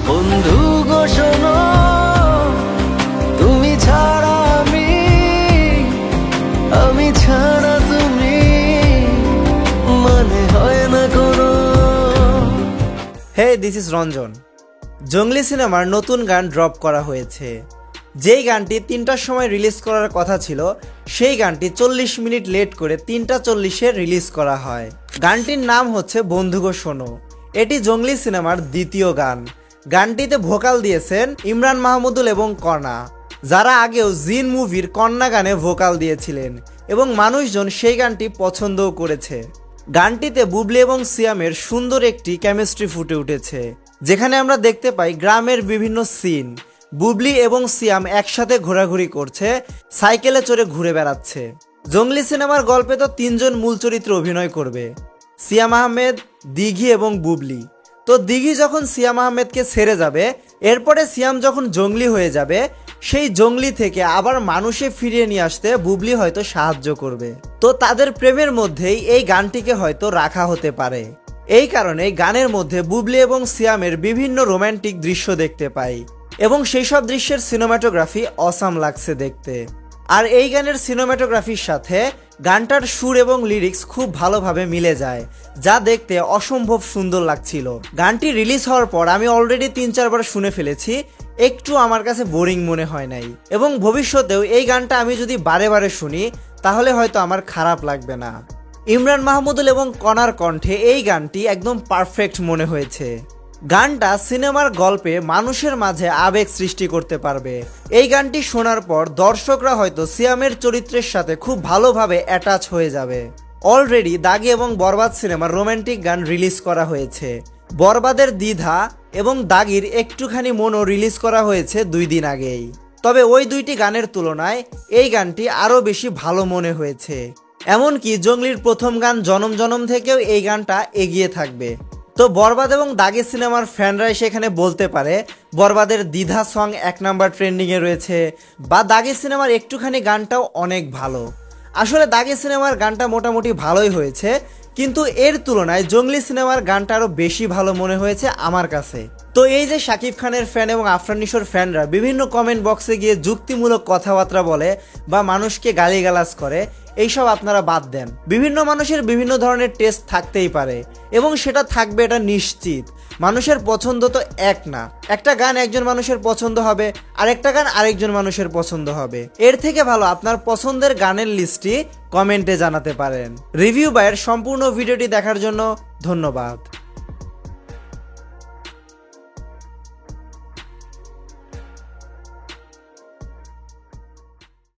বন্ধু গো শোনো, তুমি ছাড়া আমি ছাড়া তুমি, মানে হয় না কোনো। হে দিস ইজ রঞ্জন। জঙ্গলি সিনেমার নতুন গান ড্রপ করা হয়েছে। যেই গানটি 3টার সময় রিলিজ করার কথা ছিল, সেই গানটি 40 মিনিট লেট করে 3টা 40-এ রিলিজ করা হয়। গানটির নাম হচ্ছে বন্ধু গো শোনো। এটি জঙ্গলি সিনেমার দ্বিতীয় গান। গানটিতে ভোকাল দিয়েছেন ইমরান মাহমুদুল এবং কণা, যারা আগেও জিন মুভির কন্যা গানে ভোকাল দিয়েছিলেন এবং মানুষজন সেই গানটি পছন্দও করেছে। গানটিতে বুবলি এবং সিয়ামের সুন্দর একটি কেমিস্ট্রি ফুটে উঠেছে, যেখানে আমরা দেখতে পাই গ্রামের বিভিন্ন সিন। বুবলি এবং সিয়াম একসাথে ঘোরাঘুরি করছে, সাইকেলে চড়ে ঘুরে বেড়াচ্ছে। জঙ্গলি সিনেমার গল্পে তো 3জন মূল চরিত্রে অভিনয় করবে, সিয়াম আহমেদ, দিঘি এবং বুবলি। তো দিঘি যখন সিয়াম আহমেদকে ছেড়ে যাবে, এরপরে সিয়াম যখন জঙ্গলি হয়ে যাবে, সেই জঙ্গলি থেকে আবার মানুষে ফিরিয়ে নিয়ে আসতে বুবলি হয়তো সাহায্য করবে। তো তাদের প্রেমের মধ্যেই এই গানটিকে হয়তো রাখা হতে পারে। এই কারণে গানের মধ্যে বুবলি এবং সিয়ামের বিভিন্ন রোমান্টিক দৃশ্য দেখতে পাই এবং সেই সব দৃশ্যের সিনেমাটোগ্রাফি অসাম লাগছে দেখতে। আর এই গানের সিনেমাটোগ্রাফির সাথে গানটার সুর এবং লিরিক্স খুব ভালোভাবে মিলে যায়, যা দেখতে অসম্ভব সুন্দর লাগছিল। গানটি রিলিজ হওয়ার পর আমি অলরেডি 3-4 বার শুনে ফেলেছি, একটু আমার কাছে বোরিং মনে হয় নাই এবং ভবিষ্যতেও এই গানটা আমি যদি বারে বারে শুনি তাহলে হয়তো আমার খারাপ লাগবে না। ইমরান মাহমুদুল এবং কণার কণ্ঠে এই গানটি একদম পারফেক্ট মনে হয়েছে। গানটা সিনেমার গল্পে মানুষের মাঝে আবেগ সৃষ্টি করতে পারবে। এই গানটি শোনার পর দর্শকরা হয়তো সিয়ামের চরিত্রের সাথে খুব ভালোভাবে অ্যাটাচ হয়ে যাবে। অলরেডি দাগি এবং বরবাদ সিনেমার রোমান্টিক গান রিলিজ করা হয়েছে। বরবাদের দ্বিধা এবং দাগির একটুখানি মনও রিলিজ করা হয়েছে 2 দিন আগেই। তবে ওই 2টি গানের তুলনায় এই গানটি আরও বেশি ভালো মনে হয়েছে। এমনকি জঙ্গলির প্রথম গান জনম জনম থেকেও এই গানটা এগিয়ে থাকবে। তো বরবাদ এবং দাগি সিনেমার ফ্যানরাই সেখানে বলতে পারে বরবাদের দ্বিধা সং 1 নাম্বার ট্রেন্ডিংয়ে রয়েছে, বা দাগি সিনেমার একটুখানি গানটাও অনেক ভালো। আসলে দাগি সিনেমার গানটা মোটামুটি ভালোই হয়েছে, কিন্তু এর তুলনায় জঙ্গলি সিনেমার গানটা আরও বেশি ভালো মনে হয়েছে আমার কাছে। তো এই যে শাকিব খানের ফ্যান এবং আফরান নিশোর ফ্যানরা বিভিন্ন কমেন্ট বক্সে গিয়ে যুক্তিমূলক কথাবার্তা বলে বা মানুষকে গালিগালাজ করে, এইসব আপনারা বাদ দেন। বিভিন্ন মানুষের বিভিন্ন ধরনের টেস্ট থাকতেই পারে এবং সেটা থাকবে, এটা নিশ্চিত। মানুষের পছন্দ তো এক না। একটা গান একজন মানুষের পছন্দ হবে, আরেকটা গান আরেকজন মানুষের পছন্দ হবে। এর থেকে ভালো আপনার পছন্দের গানের লিস্টটি কমেন্টে জানাতে পারেন। রিভিউ বাইয়ের সম্পূর্ণ ভিডিওটি দেখার জন্য ধন্যবাদ।